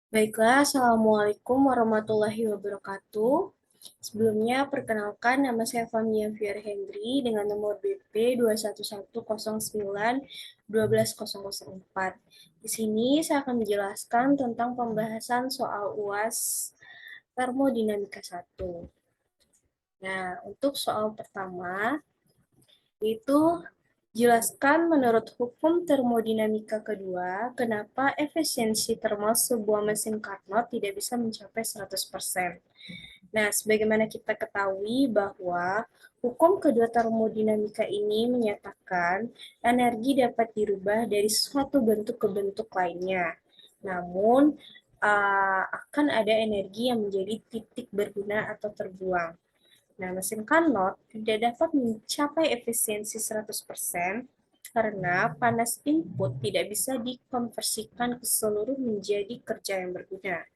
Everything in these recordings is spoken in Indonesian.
Baiklah, Assalamualaikum warahmatullahi wabarakatuh. Sebelumnya, perkenalkan nama saya Fahmia Fier Hendri dengan nomor BP 21109-12004. Di sini saya akan menjelaskan tentang pembahasan soal UAS termodinamika 1. Nah, untuk soal pertama, yaitu jelaskan menurut hukum termodinamika kedua, kenapa efisiensi termal sebuah mesin Carnot tidak bisa mencapai 100%. Nah, sebagaimana kita ketahui bahwa hukum kedua termodinamika ini menyatakan energi dapat dirubah dari suatu bentuk ke bentuk lainnya. Namun, akan ada energi yang menjadi titik berguna atau terbuang. Nah, mesin Carnot tidak dapat mencapai efisiensi 100% karena panas input tidak bisa dikonversikan ke seluruh menjadi kerja yang berguna.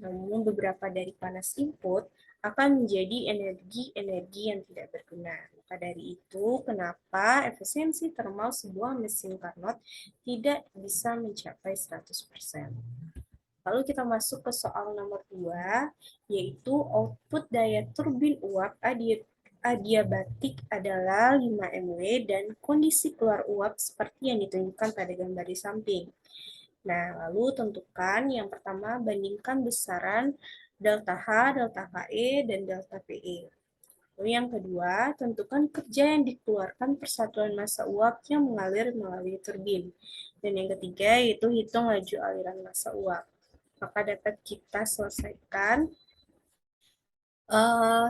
Namun beberapa dari panas input akan menjadi energi-energi yang tidak berguna. Maka dari itu, kenapa efisiensi termal sebuah mesin Carnot tidak bisa mencapai 100%. Lalu kita masuk ke soal nomor 2, yaitu output daya turbin uap adiabatik adalah 5 MW dan kondisi keluar uap seperti yang ditunjukkan pada gambar di samping. Nah, lalu tentukan yang pertama bandingkan besaran delta H, delta KE, dan delta PE. Lalu yang kedua, tentukan kerja yang dikeluarkan persatuan massa uap yang mengalir melalui turbin. Dan yang ketiga, yaitu hitung laju aliran massa uap. Maka dapat kita selesaikan.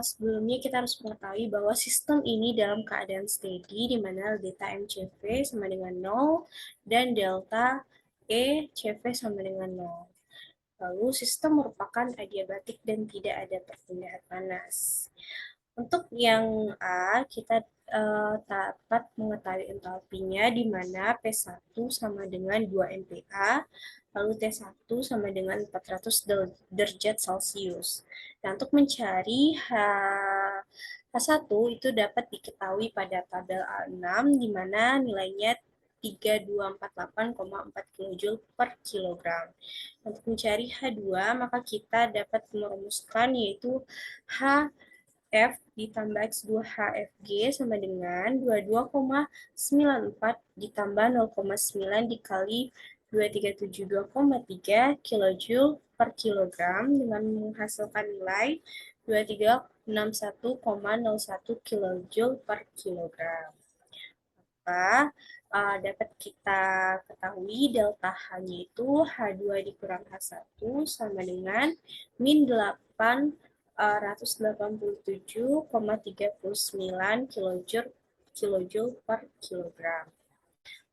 Sebelumnya kita harus mengetahui bahwa sistem ini dalam keadaan steady, di mana delta MCV sama dengan 0 dan delta ECV sama dengan 0. Lalu sistem merupakan adiabatik dan tidak ada perpindahan panas. Untuk yang A, kita dapat mengetahui entalpinya di mana P1 sama dengan 2 MPa, lalu T1 sama dengan 400 derajat Celcius. Nah, untuk mencari H1 itu dapat diketahui pada tabel A6 di mana nilainya 3248,4 kJ per kilogram. Untuk mencari H2, maka kita dapat merumuskan yaitu HF ditambah X2 HFG sama dengan 22,94 ditambah 0,9 dikali 2372,3 kJ per kilogram dengan menghasilkan nilai 2361,01 kJ per kilogram. Maka dapat kita ketahui delta H-nya itu H2 dikurang H1 sama dengan min 887,39 kJ per kilogram.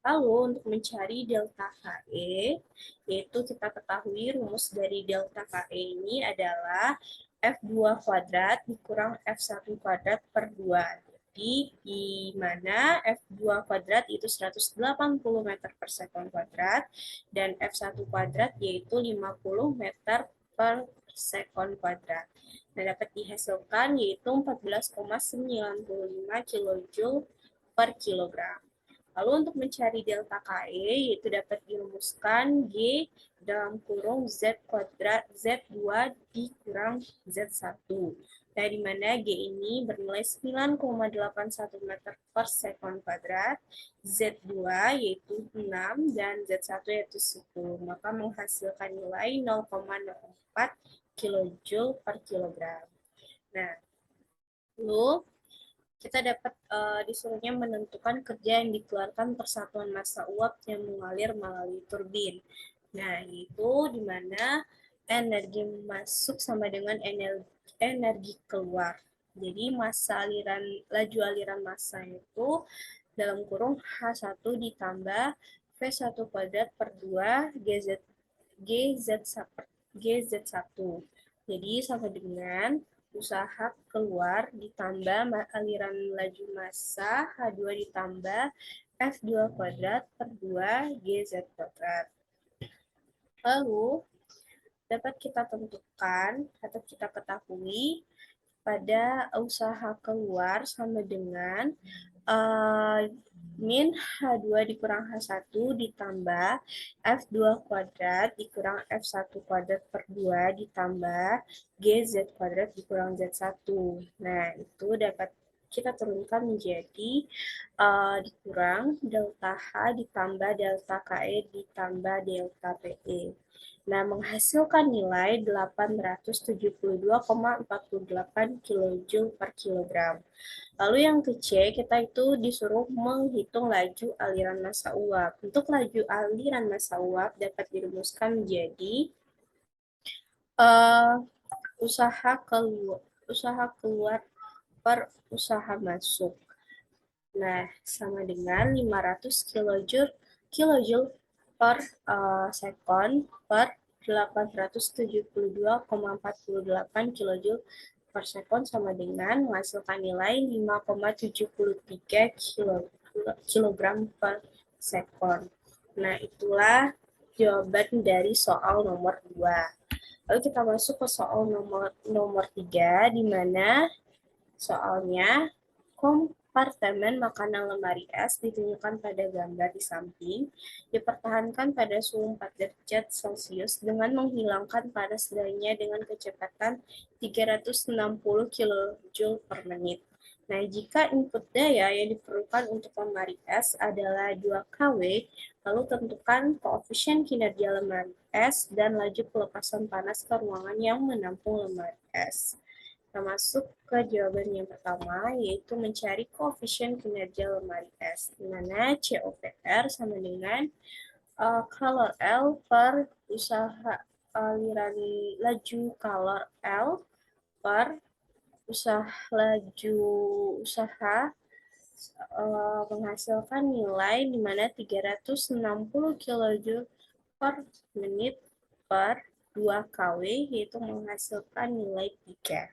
Lalu untuk mencari delta KE, yaitu kita ketahui rumus dari delta KE ini adalah F2 kuadrat dikurang F1 kuadrat per 2. Jadi, di mana F2 kuadrat itu 180 meter per sekon kuadrat, dan F1 kuadrat yaitu 50 meter per sekon kuadrat. Nah, dapat dihasilkan yaitu 14,95 kJ per kilogram. Lalu untuk mencari delta KE, yaitu dapat dirumuskan G dalam kurung Z kuadrat Z2 dikurang Z1. Nah, di mana G ini bernilai 9,81 meter per sekon kuadrat, Z2 yaitu 6, dan Z1 yaitu 10. Maka menghasilkan nilai 0,04 kJ per kilogram. Nah, lalu kita dapat disuruhnya menentukan kerja yang dikeluarkan persatuan massa uap yang mengalir melalui turbin. Nah, itu di mana energi masuk sama dengan energi keluar. Jadi massa aliran laju aliran massa itu dalam kurung H1 ditambah V1 kuadrat per 2 GZ1. Jadi sama dengan usaha keluar ditambah aliran laju massa H2 ditambah F2 kuadrat per 2 GZ kuadrat. Lalu dapat kita tentukan atau kita ketahui pada usaha keluar sama dengan min H2 dikurang H1 ditambah F2 kuadrat dikurang F1 kuadrat per 2 ditambah GZ kuadrat dikurang Z1. Nah, itu dapat kita turunkan menjadi dikurang delta H ditambah delta KE ditambah delta PE. Nah, menghasilkan nilai 872,48 kJ per kilogram. Lalu yang ke C, kita itu disuruh menghitung laju aliran massa uap. Untuk laju aliran massa uap dapat dirumuskan menjadi uh, usaha keluar per usaha masuk. Nah, sama dengan 500 kilojoule per sekon per 872,48 kilojoule per sekon sama dengan menghasilkan nilai 5,73 kilogram per sekon. Nah, itulah jawaban dari soal nomor 2. Lalu kita masuk ke soal nomor 3, di mana soalnya kompartemen makanan lemari es ditunjukkan pada gambar di samping, dipertahankan pada suhu 4 derajat Celcius dengan menghilangkan panas darinya dengan kecepatan 360 kJ per menit. Nah, jika input daya yang diperlukan untuk lemari es adalah 2 kW, lalu tentukan koefisien kinerja lemari es dan laju pelepasan panas ke ruangan yang menampung lemari es. Kita masuk ke jawaban yang pertama, yaitu mencari koefisien kinerja lemari es, di mana COPR sama dengan kalor L per usaha aliran laju kalor L per usaha menghasilkan nilai di mana 360 kJ per menit per 2 kW, yaitu menghasilkan nilai 3.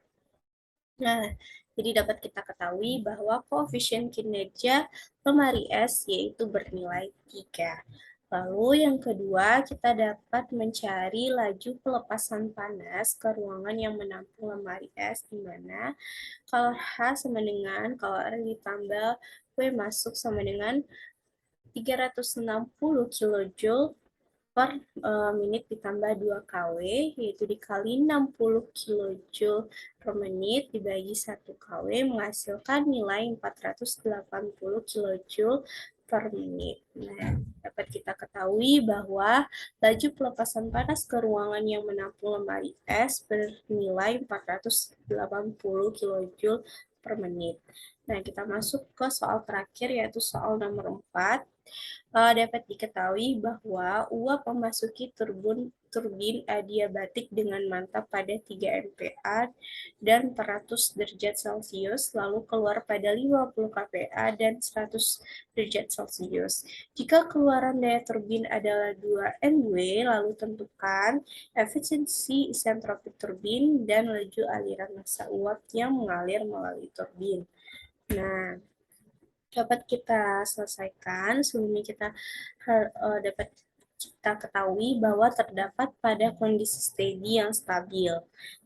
Nah, jadi dapat kita ketahui bahwa koefisien kinerja lemari es yaitu bernilai 3. Lalu yang kedua, kita dapat mencari laju pelepasan panas ke ruangan yang menampung lemari es, di mana kalau H sama dengan kalau R ditambah W masuk sama dengan 360 kJ per menit ditambah 2 kW, yaitu dikali 60 kJ per menit dibagi 1 kW, menghasilkan nilai 480 kJ per menit. Nah, dapat kita ketahui bahwa laju pelepasan panas ke ruangan yang menampung lemari es bernilai 480 kJ per menit. Nah, kita masuk ke soal terakhir, yaitu soal nomor 4. Dapat diketahui bahwa uap memasuki turbin adiabatik dengan mantap pada 3 MPa dan 400 derajat Celcius, lalu keluar pada 50 kPa dan 100 derajat Celcius. Jika keluaran daya turbin adalah 2 MW, lalu tentukan efisiensi isentropik turbin dan laju aliran massa uap yang mengalir melalui turbin. Nah, dapat kita selesaikan. Sebelumnya kita dapat kita ketahui bahwa terdapat pada kondisi steady yang stabil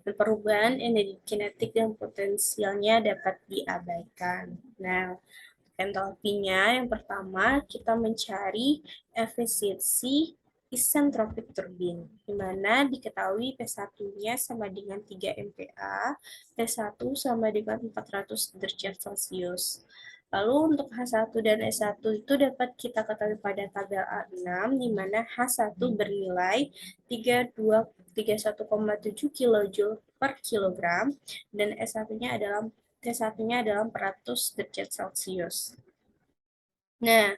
dan perubahan energi kinetik dan potensialnya dapat diabaikan. Nah, entalpinya yang pertama kita mencari efisiensi isentropik turbin, di mana diketahui P1-nya sama dengan 3 MPa, P1 sama dengan 400 derajat Celcius. Lalu untuk H1 dan S1 itu dapat kita ketahui pada tabel A6, di mana H1 bernilai 31,7 kJ per kilogram, dan S1-nya adalah T1-nya adalah 400 derajat Celcius. Nah,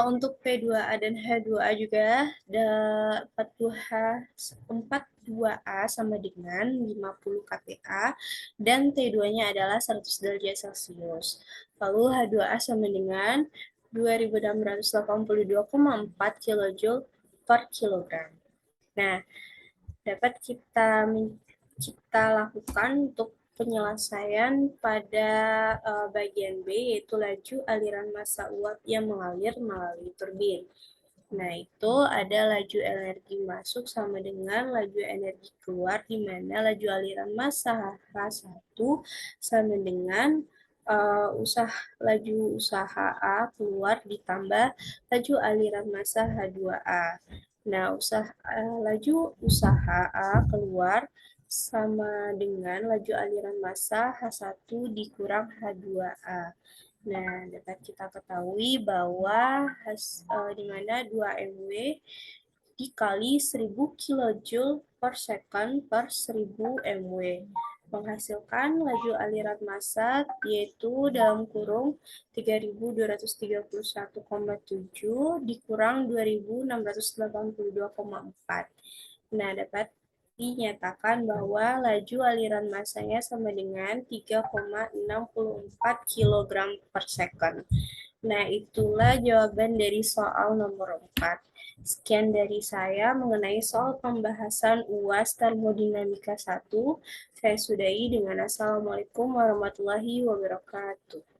untuk P2A dan H2A juga dapat 42A sama dengan 50 kPa dan T2-nya adalah 100 derajat Celcius. Lalu H2A sama dengan 2682,4 kJ per kilogram. Nah, dapat kita lakukan untuk penyelesaian pada bagian B, yaitu laju aliran massa uap yang mengalir melalui turbin. Nah, itu ada laju energi masuk sama dengan laju energi keluar, di mana laju aliran massa H1 sama dengan laju usaha A keluar ditambah laju aliran massa H2A. Nah, laju usaha A keluar sama dengan laju aliran massa H1 dikurang H2A. Nah, dapat kita ketahui bahwa di mana 2 MW dikali 1000 kilojoule per second per 1000 MW menghasilkan laju aliran massa yaitu dalam kurung 3231,7 dikurang 2682,4. Nah, dapat dinyatakan bahwa laju aliran massanya sama dengan 3,64 kg per second. Nah, itulah jawaban dari soal nomor 4. Sekian dari saya mengenai soal pembahasan UAS Termodinamika 1. Saya sudahi dengan Assalamualaikum warahmatullahi wabarakatuh.